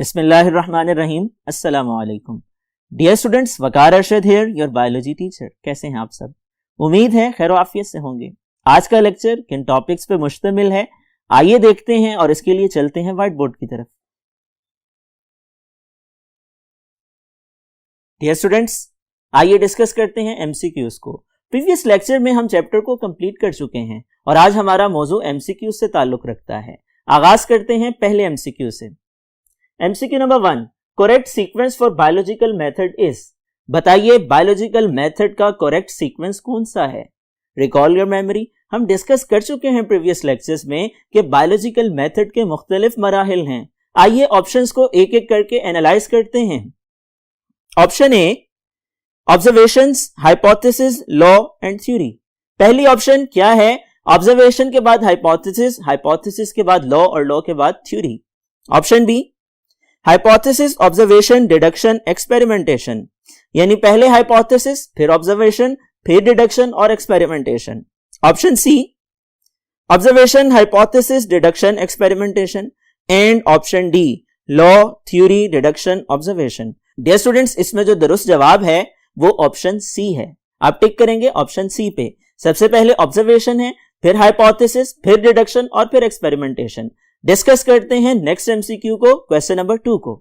बिस्मिल्लाहिर्रहमानिर्रहीम। अस्सलामु अलैकुम। Dear students, Waqar Arshad here, your biology teacher. कैसे हैं आप सब? उम्मीद है खैर आफियत से होंगे। आज का लेक्चर किन टॉपिक्स पे मुश्तमिल है, आइए देखते हैं और इसके लिए चलते हैं व्हाइट बोर्ड की तरफ। डियर स्टूडेंट्स, आइए डिस्कस करते हैं एमसीक्यूज को। प्रीवियस लेक्चर में हम चैप्टर को कंप्लीट कर चुके हैं और आज हमारा मौजू एमसीक्यू से ताल्लुक रखता है। आगाज करते हैं पहले एमसीक्यू से। MCQ number 1, correct sequence for biological method is. बताइए बायोलॉजिकल मेथड का करेक्ट सीक्वेंस कौन सा है? Recall your memory. हम डिस्कस कर चुके हैं प्रीवियस लेक्चर्स में कि बायोलॉजिकल मेथड के मुख्तलिफ मराहिल हैं। आइए ऑप्शंस को एक एक करके एनालाइज करते हैं। Option A, observations, hypothesis, law and theory. पहली ऑप्शन क्या है? ऑब्जर्वेशन के बाद हाइपोथेसिस, हाइपोथेसिस के बाद लॉ और लॉ के बाद theory. Option B, hypothesis, observation, deduction, experimentation. यानी पहले हाइपोथेसिस, फिर ऑब्जर्वेशन, फिर डिडक्शन और experimentation. Option C, observation, hypothesis, deduction, experimentation. And option D, law, theory, deduction, observation. Dear students, इसमें जो दुरुस्त जवाब है वो ऑप्शन सी है। आप टिक करेंगे ऑप्शन सी पे। सबसे पहले ऑब्जर्वेशन है, फिर हाइपोथेसिस, फिर डिडक्शन और फिर एक्सपेरिमेंटेशन। डिस्कस करते हैं नेक्स्ट एमसीक्यू को, क्वेश्चन नंबर 2 को।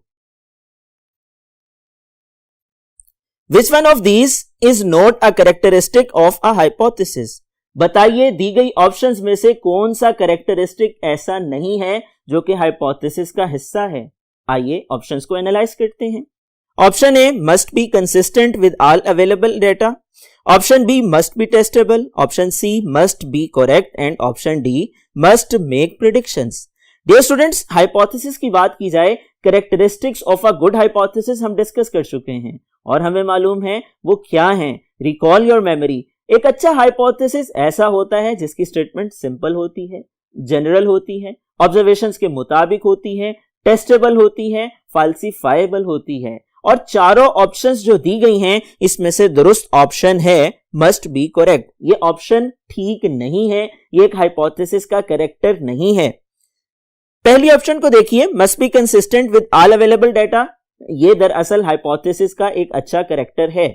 Which one of these is not a characteristic of a hypothesis. बताइए दी गई ऑप्शंस में से कौन सा कैरेक्टरिस्टिक ऐसा नहीं है जो कि हाइपोथेसिस का हिस्सा है। आइए ऑप्शंस को एनालाइज करते हैं। Option A, must be consistent with all available data. Option B, must be testable. Option C, must be correct. And option D, must make predictions. Dear students, hypothesis की बात की जाए, characteristics of a good hypothesis हम discuss कर चुके हैं और हमें मालूम है वो क्या है। Recall your memory. एक अच्छा हाइपोथेसिस ऐसा होता है जिसकी स्टेटमेंट सिंपल होती है, जनरल होती है, ऑब्जर्वेशंस के मुताबिक होती है, टेस्टेबल होती है, फाल्सिफाइबल होती है। और चारों ऑप्शंस जो दी गई हैं इसमें से दुरुस्त ऑप्शन है मस्ट बी करेक्ट। ये ऑप्शन ठीक नहीं है, ये एक हाइपोथेसिस का कैरेक्टर नहीं है। पहली ऑप्शन को देखिए, must be consistent with all available data. ये दरअसल हाइपोथेसिस का एक अच्छा कैरेक्टर है।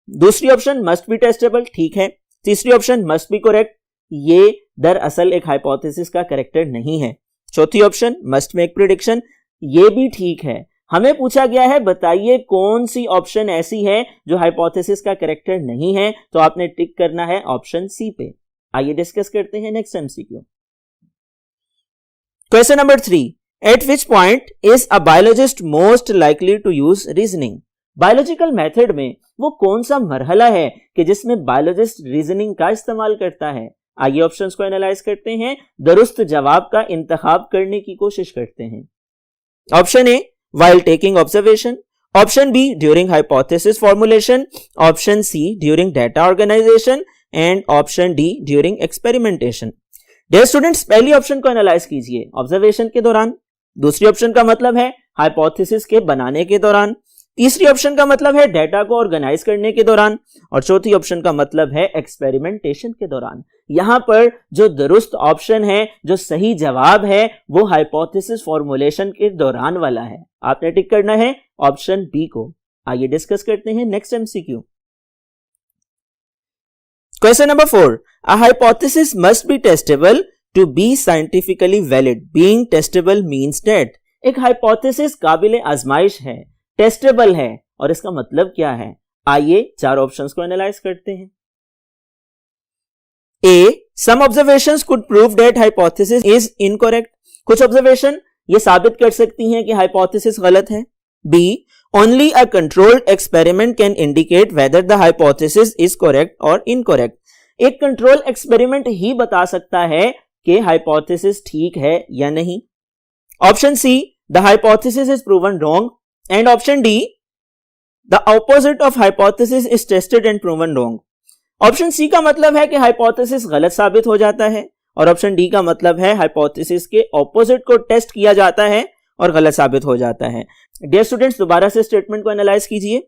दूसरी ऑप्शन मस्ट बी टेस्टेबल, ठीक है। तीसरी ऑप्शन मस्ट बी करेक्ट, ये दरअसल एक हाइपोथेसिस का कैरेक्टर नहीं है। चौथी ऑप्शन मस्ट मेक प्रेडिक्शन, ये भी ठीक है। हमें पूछा गया है बताइए कौन सी ऑप्शन ऐसी है जो हाइपोथेसिस का कैरेक्टर नहीं है, तो आपने टिक करना है ऑप्शन सी पे। आइए डिस्कस करते हैं next MCQ. Question number 3. At which point is a biologist most likely to use reasoning? Biological method में वो कौन सा मरहला है कि जिसमें बायोलॉजिस्ट रीजनिंग का इस्तेमाल करता है? आइए ऑप्शंस को एनालाइज करते हैं, दुरुस्त जवाब का इंतखाब करने की कोशिश करते हैं। Option A, while taking observation. Option B, during hypothesis formulation. Option C, during data organization. And option D, during experimentation. Dear students, पहली ऑप्शन को एनालाइज कीजिए, ऑब्जर्वेशन के दौरान। दूसरी ऑप्शन का मतलब है हाइपोथेसिस के बनाने के दौरान। तीसरी ऑप्शन का मतलब है डेटा को ऑर्गेनाइज करने के दौरान। और चौथी ऑप्शन का मतलब है एक्सपेरिमेंटेशन के दौरान। यहां पर जो दुरुस्त ऑप्शन है, जो सही जवाब है, वो हाइपोथेसिस फॉर्मुलेशन के दौरान वाला है। आपने टिक करना है ऑप्शन बी को। आइए डिस्कस करते हैं next MCQ. Question number 4. A hypothesis must be testable to be scientifically valid. Being testable means that एक हाइपोथेसिस काबिल आजमाइश है, टेस्टेबल है, और इसका मतलब क्या है? आइए चार ऑप्शंस को एनालाइज करते हैं। A, some observations could prove that hypothesis is incorrect. कुछ ऑब्जर्वेशन ये साबित कर सकती हैं कि हाइपोथेसिस गलत है। B, only a controlled experiment can indicate whether the hypothesis is correct or incorrect. एक कंट्रोल एक्सपेरिमेंट ही बता सकता है कि हाइपोथेसिस ठीक है या नहीं। Option C, the hypothesis is proven wrong. And option D, the opposite of hypothesis is tested and proven wrong. Option C का मतलब है कि हाइपोथेसिस गलत साबित हो जाता है और ऑप्शन डी का मतलब है हाइपोथेसिस के ऑपोजिट को टेस्ट किया जाता है और गलत साबित हो जाता है। डियर स्टूडेंट्स, दोबारा से स्टेटमेंट को एनालाइज कीजिए।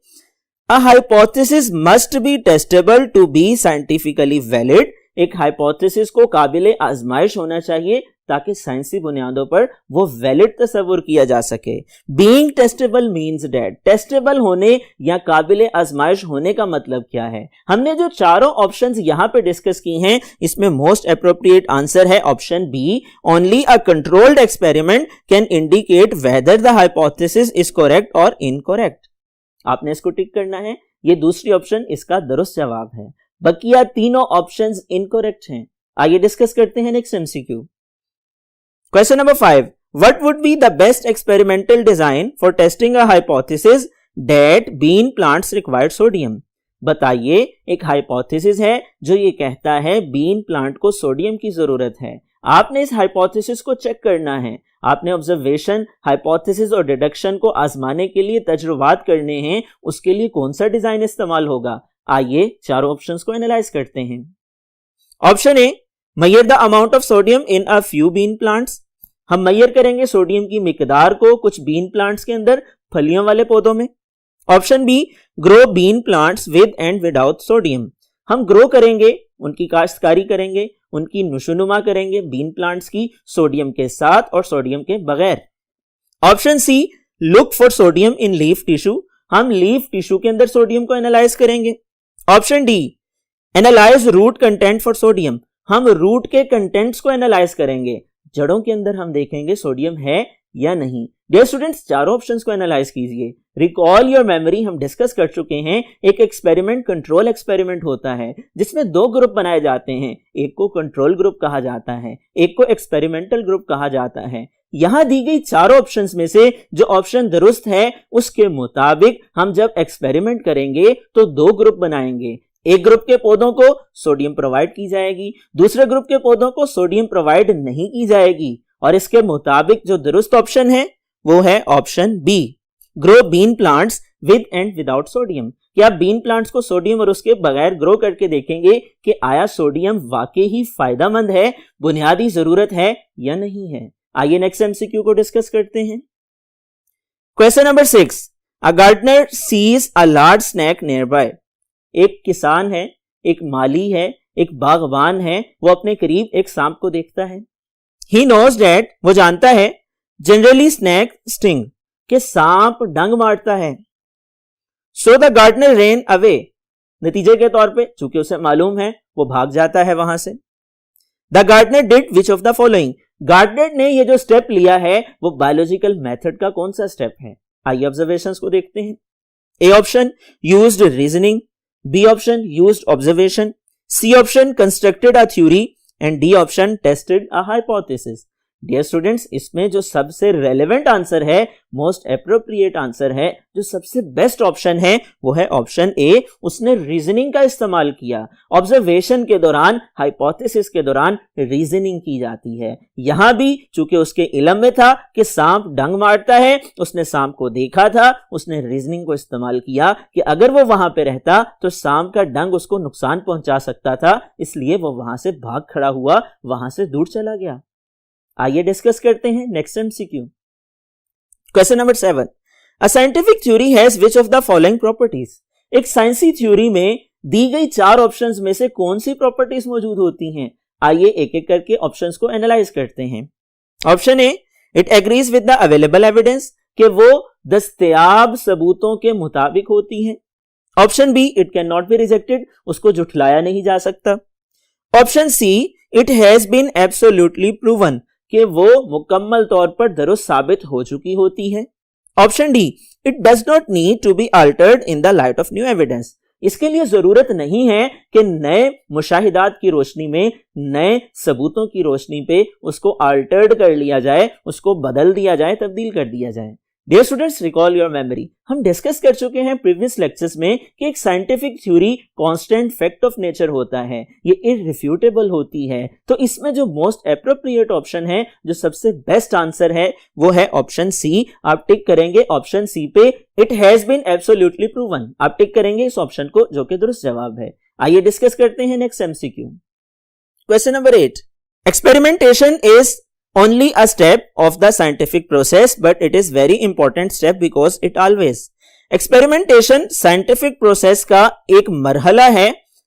A hypothesis must be testable to be scientifically valid एक हाइपोथेसिस को काबिले आजमाइश होना चाहिए ताकि साइंसी बुनियादों पर वो वैलिड तस्वुर किया जा सके। Being testable means that, testable होने या काबिले आजमाइश होने का मतलब क्या है? हमने जो चारों ऑप्शंस यहां पे डिस्कस की हैं, इसमें मोस्ट एप्रोप्रिएट आंसर है option B. Only a controlled experiment can indicate whether the hypothesis is correct और इनकरेक्ट। आपने इसको टिक करना है, ये दूसरी ऑप्शन इसका दुरुस्त जवाब है। बकिया तीनों ऑप्शंस इनकरेक्ट हैं। आइए डिस्कस करते हैं next MCQ. Question number 5. What would be the best experimental design for testing a hypothesis that bean plants required sodium? बताइए, एक हाइपोथेसिस है जो ये कहता है बीन प्लांट को सोडियम की जरूरत है। आपने इस हाइपोथेसिस को चेक करना है। आपने ऑब्जर्वेशन, हाइपोथेसिस और डिडक्शन को आजमाने के लिए तजुर्बात करने हैं। उसके लिए कौन सा डिजाइन इस्तेमाल होगा? आइए चारों ऑप्शंस को एनालाइज करते हैं। Option A, measure the amount of sodium in a few bean plants। हम मेजर करेंगे सोडियम की मिकदार को कुछ बीन प्लांट्स के अंदर, फलियों वाले पौधों में। Option B, grow bean plants with and without sodium. हम ग्रो करेंगे, उनकी काश्तकारी करेंगे, उनकी नुशुनुमा करेंगे बीन प्लांट्स की, सोडियम के साथ और सोडियम के बगैर। Option C, look for sodium in leaf tissue. हम लीफ टिश्यू के अंदर सोडियम को एनालाइज करेंगे। Option D, analyse root content for sodium. हम रूट के कंटेंट्स को एनालाइज करेंगे, जड़ों के अंदर हम देखेंगे सोडियम है या नहीं। डियर स्टूडेंट्स, चारों ऑप्शंस को एनालाइज कीजिए। रिकॉल योर मेमोरी, हम डिस्कस कर चुके हैं। एक एक्सपेरिमेंट कंट्रोल एक्सपेरिमेंट होता है जिसमें दो ग्रुप बनाए जाते हैं, एक को कंट्रोल ग्रुप कहा जाता है, एक को एक्सपेरिमेंटल ग्रुप कहा जाता है। यहां दी गई चारों ऑप्शंस में से जो ऑप्शन दुरुस्त है उसके मुताबिक हम जब एक्सपेरिमेंट करेंगे तो दो ग्रुप बनाएंगे। एक ग्रुप के पौधों को सोडियम प्रोवाइड की जाएगी, दूसरे ग्रुप के पौधों को सोडियम प्रोवाइड नहीं की जाएगी। और इसके मुताबिक जो दुरुस्त ऑप्शन है वो है option B, grow bean plants with and without sodium. क्या बीन प्लांट्स को सोडियम और उसके बगैर ग्रो करके देखेंगे कि आया सोडियम वाकई ही फायदेमंद है, बुनियादी जरूरत है या नहीं है। आइए नेक्स्ट एमसीक्यू को डिस्कस करते हैं। Question number 6, a gardener sees a large snake nearby. एक किसान है, एक माली है, एक बागवान है, वो अपने करीब एक सांप को देखता है। ही नोज दैट, वो जानता है, जनरली स्नेक स्टिंग, कि सांप डंग मारता है। So the gardener ran away, नतीजे के तौर पे चूंकि उसे मालूम है वो भाग जाता है वहां से। The gardener did which of the following, gardener ने ये जो स्टेप लिया है वो बायोलॉजिकल मेथड का कौन सा स्टेप है? आइए ऑब्जर्वेशंस को देखते हैं। A option, used reasoning, B option, used observation, C option, constructed a theory, and D option, tested a hypothesis। Dear students, इसमें जो सबसे रेलेवेंट आंसर है, मोस्ट एप्रोप्रिएट आंसर है, जो सबसे बेस्ट ऑप्शन है वो है ऑप्शन ए। उसने रीजनिंग का इस्तेमाल किया। ऑब्जर्वेशन के दौरान, हाइपोथेसिस के दौरान रीजनिंग की जाती है। यहां भी चूंकि उसके इल्म में था कि सांप डंग मारता है, उसने सांप को देखा था, उसने रीजनिंग को इस्तेमाल किया कि अगर वो वहां पे रहता तो सांप का डंग उसको नुकसान पहुंचा सकता था, इसलिए वो वहां से भाग खड़ा हुआ, वहां से दूर चला गया। आइए डिस्कस करते हैं next MCQ. Question number 7, a scientific theory has which of the following properties. एक साइंसी थ्योरी में दी गई चार ऑप्शंस में से कौन सी प्रॉपर्टीज मौजूद होती हैं? आइए एक एक करके ऑप्शंस को एनालाइज करते हैं। Option A, it agrees with the available evidence, कि वो दस्तयाब सबूतों के मुताबिक होती है। Option B, it can not be rejected, उसको झुठलाया नहीं जा सकता। Option C, it has been absolutely proven, कि वो मुकम्मल तौर पर दुरुस्त साबित हो चुकी होती है। Option D, it does not need to be altered in the light of new evidence, इसके लिए जरूरत नहीं है कि नए मुशाहिदात की रोशनी में, नए सबूतों की रोशनी पे उसको अल्टर्ड कर लिया जाए, उसको बदल दिया जाए, तब्दील कर दिया जाए। Dear students, recall your memory, हम डिस्कस कर चुके हैं प्रीवियस लेक्चर्स में कि एक scientific theory constant fact of nature होता है, ये इररिफ्यूटेबल होती है। तो इसमें जो मोस्ट एप्रोप्रिएट ऑप्शन है, जो सबसे बेस्ट आंसर है, वो है ऑप्शन सी। आप टिक करेंगे ऑप्शन सी पे, it has been absolutely proven. आप टिक करेंगे इस ऑप्शन को, जो कि दुरुस्त जवाब है। आइए डिस्कस करते हैं next MCQ. Question number 8, experimentation is only a step of the scientific process, but it is very important step because it always, experimentation scientific process का एक मरहला है,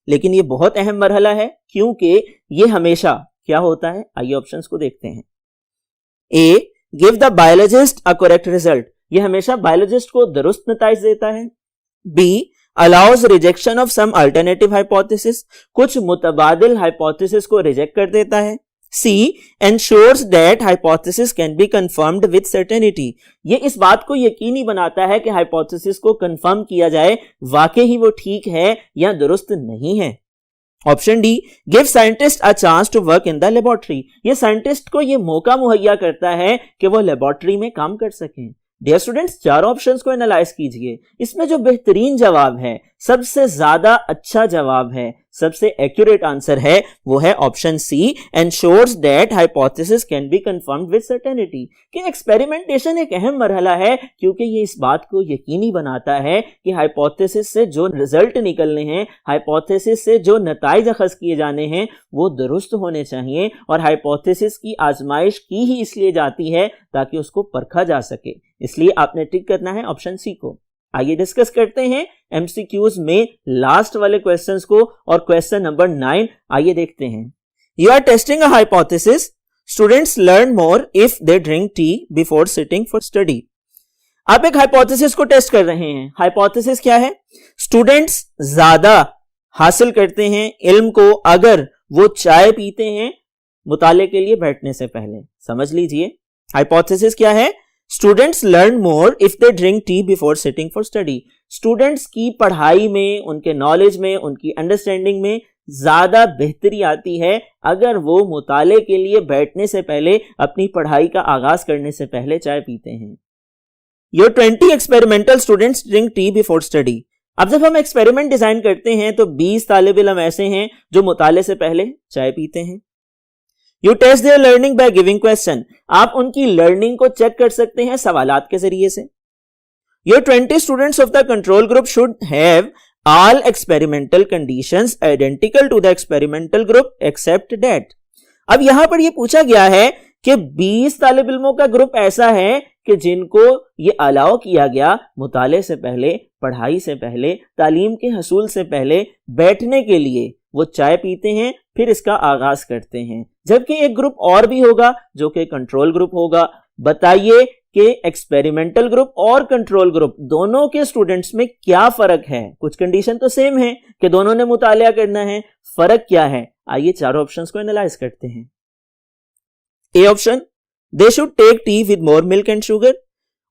लेकिन ये बहुत अहम मरहला है क्योंकि ये हमेशा क्या होता है, आइए ऑप्शंस को देखते हैं। A, give the biologist a correct result, ये हमेशा बायोलॉजिस्ट को दुरुस्त नताइज देता है। B, allows rejection of some alternative hypothesis, कुछ मुतबादिल हाइपोथेसिस को रिजेक्ट कर देता है। C, ensures that hypothesis can be confirmed with certainty, ये इस बात को यकीनी बनाता है कि हाइपोथेसिस को कंफर्म किया जाए वाकई ही वो ठीक है या दुरुस्त नहीं है। Option D, give scientist a chance to work in the laboratory, ये साइंटिस्ट को ये मौका मुहैया करता है कि वो लेबोरेटरी में काम कर सकें। डियर स्टूडेंट्स, चारों ऑप्शंस को एनालाइज कीजिए, इसमें जो बेहतरीन जवाब है, सबसे ज्यादा अच्छा जवाब है, सबसे एक्यूरेट आंसर है, वो है option C, ensures that hypothesis can be confirmed with certainty, कि एक्सपेरिमेंटेशन एक अहम मरहला है क्योंकि ये इस बात को यकीनी बनाता है कि हाइपोथेसिस से जो रिजल्ट निकलने हैं, हाइपोथेसिस से जो नताइज अखज़ किए जाने हैं वो दुरुस्त होने चाहिए, और हाइपोथेसिस की आजमाइश की ही इसलिए जाती है ताकि उसको परखा जा सके, इसलिए आपने टिक करना है ऑप्शन सी को। आइए डिस्कस करते हैं एमसीक्यूज में लास्ट वाले क्वेश्चंस को, और क्वेश्चन नंबर 9 आइए देखते हैं। You are testing a hypothesis, students learn more if they drink tea before sitting for study. आप एक हाइपोथेसिस को टेस्ट कर रहे हैं। हाइपोथेसिस क्या है? स्टूडेंट्स ज्यादा हासिल करते हैं इल्म को अगर वो चाय पीते हैं मुताले के लिए बैठने से पहले। समझ लीजिए, हाइपोथेसिस क्या है? Students learn more if they drink tea before sitting for study. Students की पढ़ाई में, उनके नॉलेज में, उनकी अंडरस्टैंडिंग में ज्यादा बेहतरी आती है अगर वो मुताले के लिए बैठने से पहले, अपनी पढ़ाई का आगाज करने से पहले चाय पीते हैं। Your 20 experimental students drink tea before study. अब जब हम एक्सपेरिमेंट डिजाइन करते हैं तो 20 तालिब इल्म ऐसे हैं जो मुताले से पहले चाय पीते हैं। You test their learning by giving question. आप उनकी लर्निंग को चेक कर सकते हैं सवालात के जरिए से। Your 20 students of the control group should have all experimental conditions identical to the experimental group except that. अब यहां पर यह पूछा गया है कि 20 तालिब इल्मों का ग्रुप ऐसा है कि जिनको ये अलाउ किया गया मुताले से पहले, पढ़ाई से पहले, तालीम के हसूल से पहले बैठने के लिए वो चाय पीते हैं, फिर इसका आगाज करते हैं। जबकि एक ग्रुप और भी होगा जो कि कंट्रोल ग्रुप होगा। बताइए कि एक्सपेरिमेंटल ग्रुप और कंट्रोल ग्रुप दोनों के स्टूडेंट्स में क्या फर्क है? कुछ कंडीशन तो सेम है कि दोनों ने मुतालिया करना है, फर्क क्या है? आइए चारों ऑप्शंस को एनालाइज करते हैं। A option, they should take tea with more milk and sugar.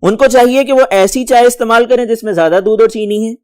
उनको चाहिए कि वो ऐसी चाय इस्तेमाल करें जिसमें ज्यादा दूध और चीनी है।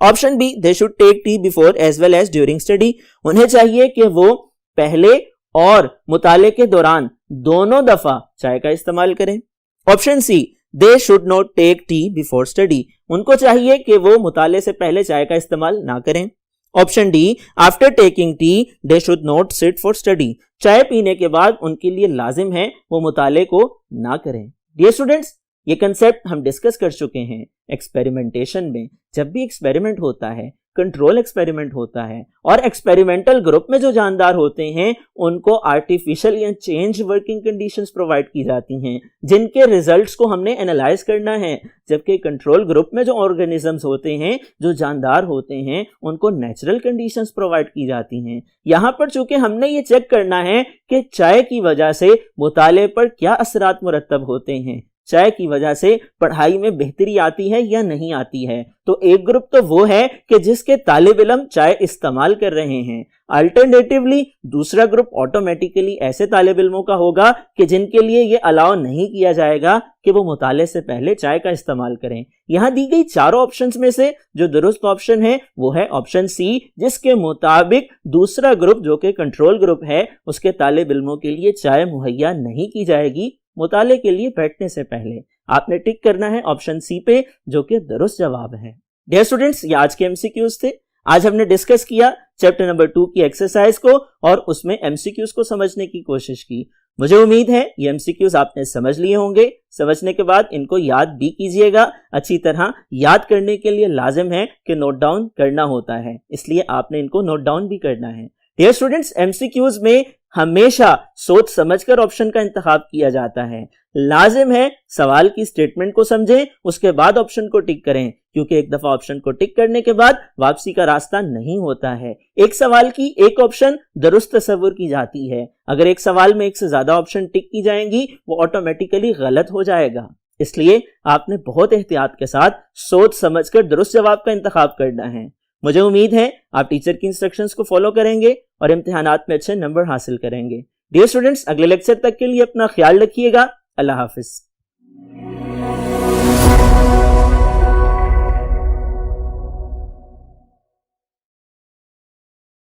Option B, they should take tea before as well as during study. उन्हें चाहिए कि वो पहले और मुताले के दौरान दोनों दफा चाय का इस्तेमाल करें। Option C, they should not take tea before study. उनको चाहिए कि वो मुताले से पहले चाय का इस्तेमाल ना करें। Option D, after taking tea they should not sit for study. चाय पीने के बाद उनके लिए लाजिम है वो मुताले को ना करें। डियर स्टूडेंट्स, ये कंसेप्ट हम डिस्कस कर चुके हैं एक्सपेरिमेंटेशन में। जब भी एक्सपेरिमेंट होता है, कंट्रोल एक्सपेरिमेंट होता है, और एक्सपेरिमेंटल ग्रुप में जो जानदार होते हैं उनको आर्टिफिशियल या चेंज वर्किंग कंडीशंस प्रोवाइड की जाती हैं जिनके रिजल्ट्स को हमने एनालाइज करना है। जबकि कंट्रोल ग्रुप में जो ऑर्गेनिजम्स होते हैं, जो जानदार होते हैं, उनको नेचुरल कंडीशंस प्रोवाइड की जाती हैं। यहां पर चूंकि हमने ये चेक करना है कि चाय की वजह से मुताले पर क्या असरात मुरत्तब होते हैं, चाय की वजह से पढ़ाई में बेहतरी आती है या नहीं आती है। तो एक ग्रुप तो वो है कि जिसके तालिब इल्म चाय इस्तेमाल कर रहे हैं। अल्टरनेटिवली दूसरा ग्रुप ऑटोमेटिकली ऐसे तालिब इल्मों का होगा कि जिनके लिए ये अलाउ नहीं किया जाएगा कि वो मुताले से पहले चाय का इस्तेमाल करें। यहां दी गई चारों ऑप्शंस में से जो दुरुस्त ऑप्शन है वो है ऑप्शन सी, जिसके मुताबिक दूसरा ग्रुप जो कि कंट्रोल ग्रुप है उसके तालिब इल्मों के लिए चाय मुहैया नहीं की जाएगी मुताले के लिए बैठने से पहले। आपने टिक करना है ऑप्शन सी पे, जो कि दुरुस्त जवाब है। डियर स्टूडेंट्स, ये आज के एमसीक्यूज थे। आज हमने डिस्कस किया चैप्टर नंबर 2 की एक्सरसाइज को और उसमें एमसीक्यूज को समझने की कोशिश की। मुझे उम्मीद है ये एमसीक्यूज आपने समझ लिए होंगे। समझने के बाद इनको याद भी कीजिएगा अच्छी तरह। याद करने के लिए लाजिम है कि नोट डाउन करना होता है, इसलिए आपने इनको नोट डाउन भी करना है। डियर स्टूडेंट्स, एमसीक्यूज में हमेशा सोच समझकर ऑप्शन का इंतखाब किया जाता है। लाजिम है सवाल की स्टेटमेंट को समझें, उसके बाद ऑप्शन को टिक करें। क्योंकि एक दफा ऑप्शन को टिक करने के बाद वापसी का रास्ता नहीं होता है। एक सवाल की एक ऑप्शन दुरुस्त तस्वुर की जाती है, अगर एक सवाल में एक से ज्यादा ऑप्शन टिक की जाएंगी वो ऑटोमेटिकली गलत हो जाएगा। इसलिए आपने बहुत एहतियात के साथ सोच समझकर दुरुस्त जवाब का इंतखाब करना है। मुझे उम्मीद है आप टीचर की इंस्ट्रक्शंस को फॉलो करेंगे और इम्तिहानात में अच्छे नंबर हासिल करेंगे। डियर स्टूडेंट्स, अगले लेक्चर तक के लिए अपना ख्याल रखिएगा। अल्लाह हाफिज।